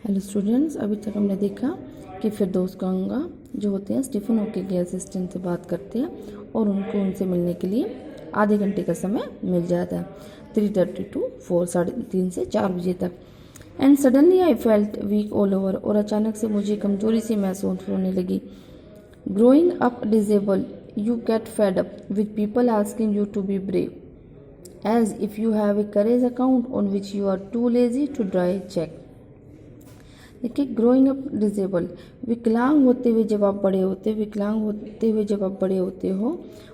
Hello students, अभी तक हमने देखा कि फिरदौस कांगा जो होते हैं स्टीफन हॉकिंग के असिस्टेंट से बात करते हैं और उनको उनसे मिलने के लिए आधे घंटे का समय मिल जाता है 3:30 to 4, 3:30 से 4 बजे तक। And suddenly I felt weak all over, और अचानक से मुझे कमजोरी सी महसूस होने लगी। Growing up disabled, you get fed up with people asking you to be brave as if you have a courage account on which you are too lazy to draw cheque. देखिए, ग्रोइंग अप डिजेबल, विकलांग होते हुए जब आप बड़े होते हो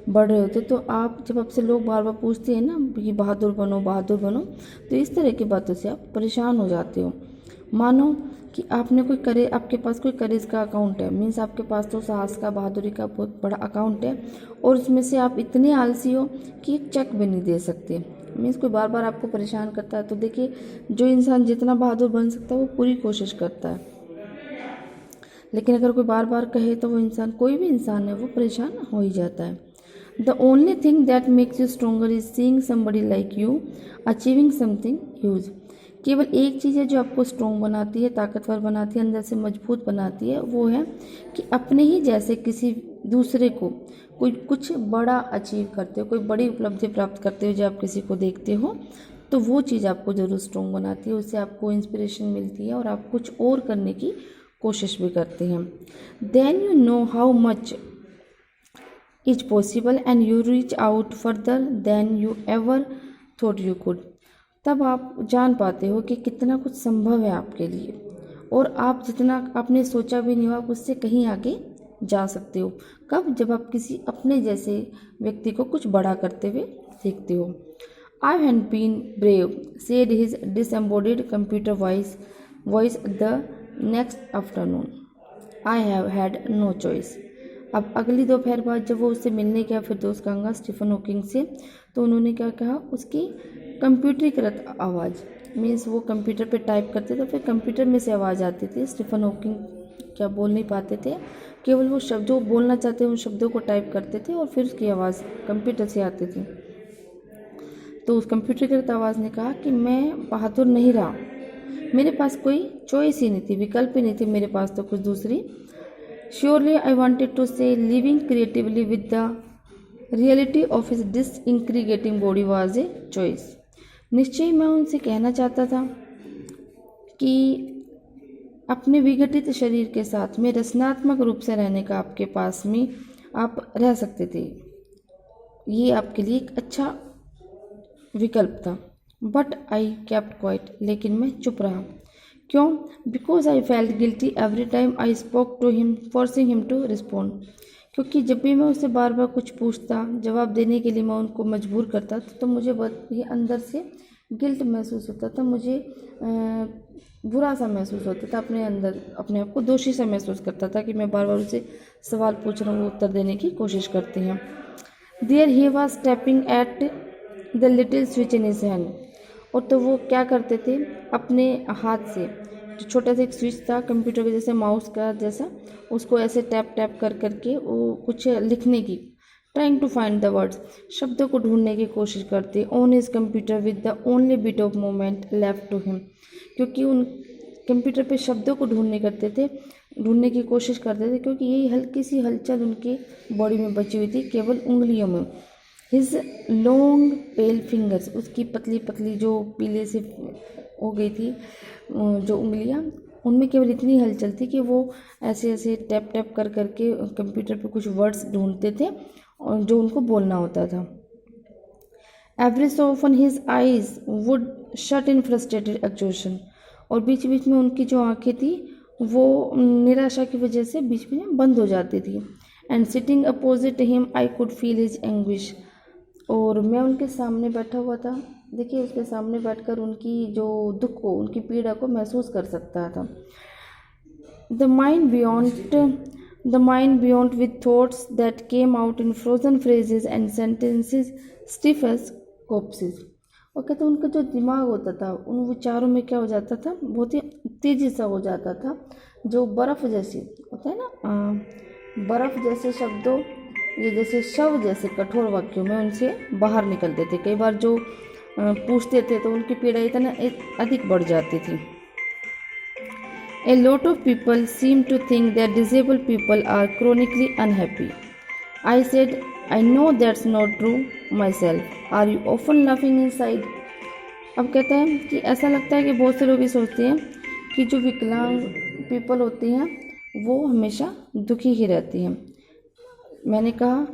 बढ़ रहे होते, तो आप जब आपसे लोग बार बार पूछते हैं ना कि बहादुर बनो बहादुर बनो, तो इस तरह की बातों से आप परेशान हो जाते हो। मानो कि आपके पास कोई करेज का अकाउंट है, मीन्स आपके पास तो साहस का, बहादुरी का बहुत बड़ा अकाउंट है, और उसमें से आप इतने आलसी हो कि एक चेक भी नहीं दे सकते। मीन्स कोई बार बार आपको परेशान करता है, तो देखिए, जो इंसान जितना बहादुर बन सकता है वो पूरी कोशिश करता है, लेकिन अगर कोई बार बार कहे तो वो इंसान, कोई भी इंसान है, वो परेशान हो ही जाता है। The only thing that makes you stronger is seeing somebody like you achieving something huge. केवल एक चीज़ है जो आपको स्ट्रोंग बनाती है, ताकतवर बनाती है, अंदर से मजबूत बनाती है, वो है कि अपने ही जैसे किसी दूसरे को कोई कुछ बड़ा अचीव करते हो, कोई बड़ी उपलब्धि प्राप्त करते हो, जब आप किसी को देखते हो तो वो चीज़ आपको ज़रूर स्ट्रोंग बनाती है, उससे आपको इंस्पिरेशन मिलती है और आप कुछ और करने की कोशिश भी करते हैं। Then you know how much is possible and you reach out further than you ever thought you could. तब आप जान पाते हो कि कितना कुछ संभव है आपके लिए, और आप जितना आपने सोचा भी नहीं हो, आप उससे कहीं आगे जा सकते हो। कब? जब आप किसी अपने जैसे व्यक्ति को कुछ बड़ा करते हुए देखते हो। I have been brave, said his disembodied computer voice the next afternoon. I have had no choice. अब अगली दोपहर बाद जब वो उससे मिलने गया फिरदौस कांगा स्टीफन हॉकिंग से, तो उन्होंने क्या कहा, उसकी कंप्यूटरीकृत आवाज़, मीन्स वो कंप्यूटर पे टाइप करते थे, फिर कंप्यूटर में से आवाज़ आती थी। स्टीफन हॉकिंग क्या बोल नहीं पाते थे, केवल वो शब्द जो बोलना चाहते हैं उन शब्दों को टाइप करते थे और फिर उसकी आवाज़ कंप्यूटर से आती थी। तो उस कंप्यूटरीकृत आवाज़ ने कहा कि मैं बहादुर नहीं रहा, मेरे पास कोई चॉइस ही नहीं थी, विकल्प ही नहीं थे मेरे पास तो कुछ दूसरी। Surely I wanted to say living creatively with the reality of his disintegrating body was a choice. निश्चय मैं उनसे कहना चाहता था कि अपने विघटित शरीर के साथ में रचनात्मक रूप से रहने का आपके पास में आप रह सकते थे, ये आपके लिए एक अच्छा विकल्प था। बट आई केप्ट क्वाइट, लेकिन मैं चुप रहा। क्यों? Because I felt guilty every time I spoke to him forcing him to respond. क्योंकि जब भी मैं उससे बार बार कुछ पूछता, जवाब देने के लिए मैं उनको मजबूर करता था, तो मुझे बहुत ही अंदर से गिल्ट महसूस होता था, मुझे बुरा सा महसूस होता था, अपने अंदर अपने आप को दोषी सा महसूस करता था कि मैं बार बार उससे सवाल पूछ रहा हूँ, वो उत्तर देने की कोशिश करते हैं। There he was tapping at the little switch in his hand. और तो वो क्या करते थे, अपने हाथ से जो छोटा सा एक स्विच था कंप्यूटर के जैसे, माउस का जैसा, उसको ऐसे टैप टैप कर करके वो कुछ लिखने की, trying to find the words, शब्दों को ढूंढने की कोशिश करते on his computer with the only bit of moment left to him. क्योंकि उन कंप्यूटर पे शब्दों को ढूंढने की कोशिश करते थे, क्योंकि यही हल्की सी हलचल उनकी बॉडी में बची हुई थी, केवल उंगलियों में। हिज लॉन्ग पेल फिंगर्स, उसकी पतली पतली जो पीले से हो गई थी जो उंगलियां, उनमें केवल इतनी हलचल थी कि वो ऐसे ऐसे टैप टैप कर करके कंप्यूटर पे कुछ वर्ड्स ढूंढते थे और जो उनको बोलना होता था। Every so often his eyes would shut in frustrated exhaustion. और बीच बीच में उनकी जो आंखें थी वो निराशा की वजह से बीच में बंद हो जाती थी। And sitting opposite him I could feel his anguish. और मैं उनके सामने बैठा हुआ था, देखिए, उसके सामने बैठकर उनकी जो दुख को, उनकी पीड़ा को महसूस कर सकता था। The mind beyond with thoughts that came out in frozen phrases and sentences stiff as corpses. और कहते उनका जो दिमाग होता था, उन विचारों में क्या हो जाता था, बहुत ही तेजी सा हो जाता था, जो बर्फ़ जैसी होता है ना, बर्फ़ जैसे शब्दों, ये जैसे शव जैसे कठोर वाक्यों में उनसे बाहर निकलते थे। कई बार जो पूछते थे तो उनकी पीड़ा इतना अधिक बढ़ जाती थी। A lot of people seem to think that disabled people are chronically unhappy. I said, I know that's not true myself. Are you often laughing inside? अब कहता है कि ऐसा लगता है कि बहुत से लोग ये सोचते हैं कि जो विकलांग पीपल होती हैं वो हमेशा दुखी ही रहती हैं। मैंने कहा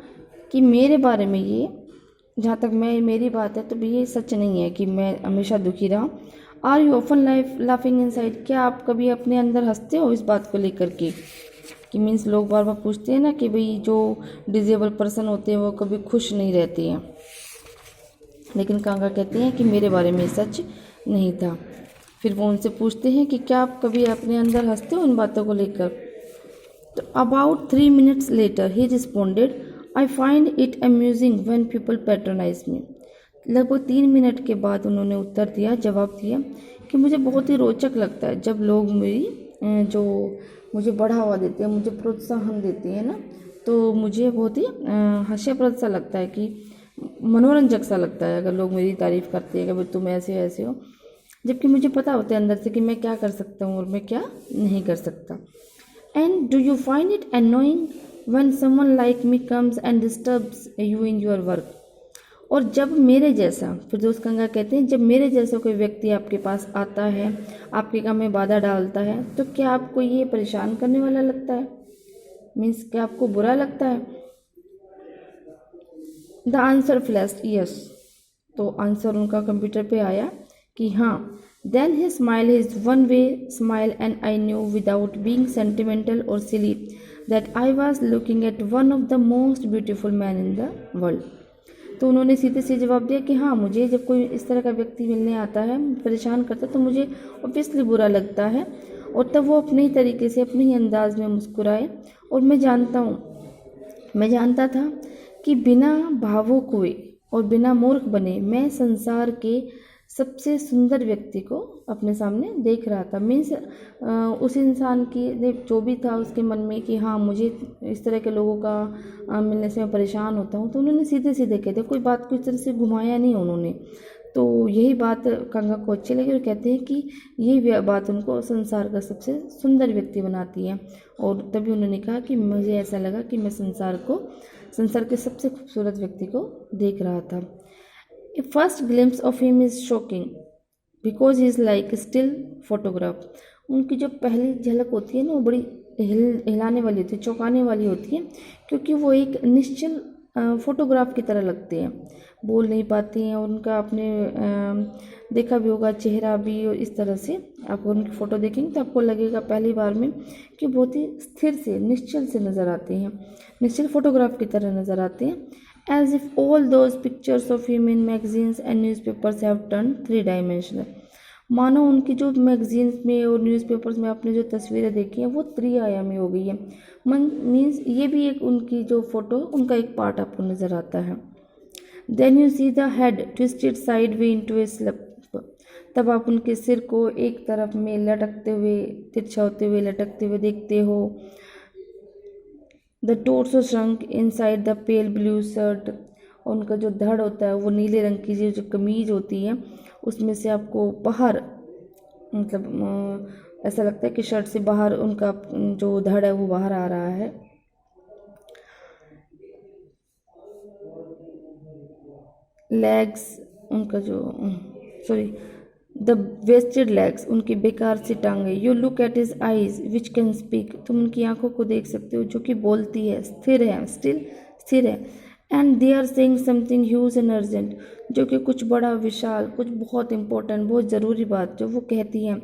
कि मेरे बारे में ये, जहाँ तक मेरी बात है तो भी ये सच नहीं है कि मैं हमेशा दुखी रहा। Are you often laughing inside, क्या आप कभी अपने अंदर हंसते हो इस बात को लेकर के? कि मीन्स लोग बार बार पूछते हैं ना कि भाई जो डिजेबल पर्सन होते हैं वो कभी खुश नहीं रहते हैं, लेकिन कांगा कहते हैं कि मेरे बारे में सच नहीं था। फिर वो उनसे पूछते हैं कि क्या आप कभी अपने अंदर हंसते हो इन बातों को लेकर? तो अबाउट 3 minutes लेटर ही responded, I find it amusing when people patronise me. लगभग 3 मिनट के बाद उन्होंने उत्तर दिया, जवाब दिया कि मुझे बहुत ही रोचक लगता है जब लोग मेरी जो मुझे बढ़ावा देते हैं, मुझे प्रोत्साहन देते हैं ना, तो मुझे बहुत ही हास्यप्रद सा लगता है, कि मनोरंजक सा लगता है अगर लोग मेरी तारीफ़ करते हैं कि भाई तुम ऐसे ऐसे हो, जबकि मुझे पता होता है अंदर से कि मैं क्या कर सकता हूँ और मैं क्या नहीं कर सकता। And do you find it annoying when someone like me comes and disturbs you in your work? और जब मेरे जैसा, फिरदौस कंगा कहते हैं, जब मेरे जैसा कोई व्यक्ति आपके पास आता है, आपके काम में बाधा डालता है, तो क्या आपको ये परेशान करने वाला लगता है? मीन्स क्या आपको बुरा लगता है? The answer flashed yes. तो आंसर उनका कंप्यूटर पे आया कि हाँ। Then he smile his one way smile and I knew without being sentimental or silly that I was looking at one of the most beautiful man in the world. तो उन्होंने सीधे से जवाब दिया कि हाँ, मुझे जब कोई इस तरह का व्यक्ति मिलने आता है, परेशान करता है, तो मुझे ऑब्वियसली बुरा लगता है। और तब वो अपने ही तरीके से, अपने ही अंदाज में मुस्कुराए। और मैं जानता था कि बिना भावुक हुए और बिना मूर्ख बने मैं संसार के सबसे सुंदर व्यक्ति को अपने सामने देख रहा था। मीन्स उस इंसान की जो भी था उसके मन में कि हाँ, मुझे इस तरह के लोगों का मिलने से मैं परेशान होता हूँ, तो उन्होंने सीधे सीधे कह दिया, कोई बात को इस तरह से घुमाया नहीं उन्होंने। तो यही बात कांगा को अच्छी लगी और कहते हैं कि यही बात उनको संसार का सबसे सुंदर व्यक्ति बनाती है। और तभी उन्होंने कहा कि मुझे ऐसा लगा कि मैं संसार के सबसे खूबसूरत व्यक्ति को देख रहा था। A first glimpse of him is shocking because he is like a still photograph। उनकी जो पहली झलक होती है ना, वो बड़ी हिलाने वाली होती है, चौंकाने वाली होती है, क्योंकि वो एक निश्चल फोटोग्राफ की तरह लगते हैं, बोल नहीं पाती हैं। उनका आपने देखा भी होगा चेहरा भी, और इस तरह से आप उनकी फ़ोटो देखेंगे तो आपको लगेगा पहली बार में कि बहुत ही स्थिर से, निश्चल से नज़र आते हैं, निश्चल फोटोग्राफ की तरह नज़र आते हैं। As if all those pictures of him in magazines and newspapers have turned 3-dimensional। मानो उनकी जो मैगजीन्स में और न्यूज़पेपर्स में आपने जो तस्वीरें देखी हैं वो 3 आयामी हो गई है। मीन्स ये भी एक उनकी जो फ़ोटो, उनका एक पार्ट आपको नज़र आता है। Then you see the head twisted sideways into a slip. तब आप उनके सिर को एक तरफ में लटकते हुए, तिरछा होते हुए, लटकते हुए देखते हो। The torso shrunk inside the pale blue shirt. उनका जो धड़ होता है वो नीले रंग की जो कमीज होती है उसमें से आपको बाहर, मतलब ऐसा लगता है कि शर्ट से बाहर उनका जो धड़ है वो बाहर आ रहा है। लेग्स, उनका जो द वेस्टेड लेग्स, उनकी बेकार सी टांगें। You look at his eyes which can speak. तुम उनकी आंखों को देख सकते हो जो कि बोलती है, स्थिर है, स्थिर है। And they are saying something huge and urgent, जो कि कुछ बड़ा विशाल, कुछ बहुत इंपॉर्टेंट, बहुत ज़रूरी बात जो वो कहती हैं।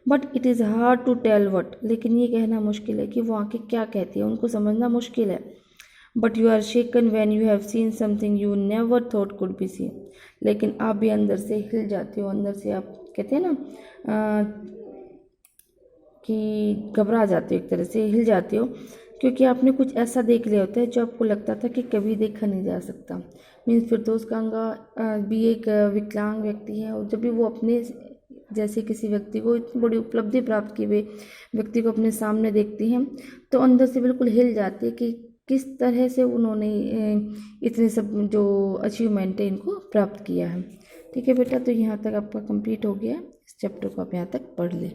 But it is hard to tell what, लेकिन ये कहना मुश्किल है कि वो आंखें क्या कहती है, उनको समझना मुश्किल है। But you are shaken when you have seen something you never thought could be seen. लेकिन आप भी अंदर से हिल जाते हो, अंदर से आप कहते हैं ना कि घबरा जाते हो, एक तरह से हिल जाते हो, क्योंकि आपने कुछ ऐसा देख लिया होता है जो आपको लगता था कि कभी देखा नहीं जा सकता। मीन्स फिरदौस कांगा भी एक विकलांग व्यक्ति है, और जब भी वो अपने जैसे किसी व्यक्ति को, इतनी बड़ी उपलब्धि प्राप्त किए हुए व्यक्ति को अपने सामने देखती हैं तो अंदर से बिल्कुल हिल जाते कि किस तरह से उन्होंने इतने सब जो अचीवमेंट है इनको प्राप्त किया है। ठीक है बेटा, तो यहाँ तक आपका कंप्लीट हो गया। इस चैप्टर को आप यहाँ तक पढ़ लें।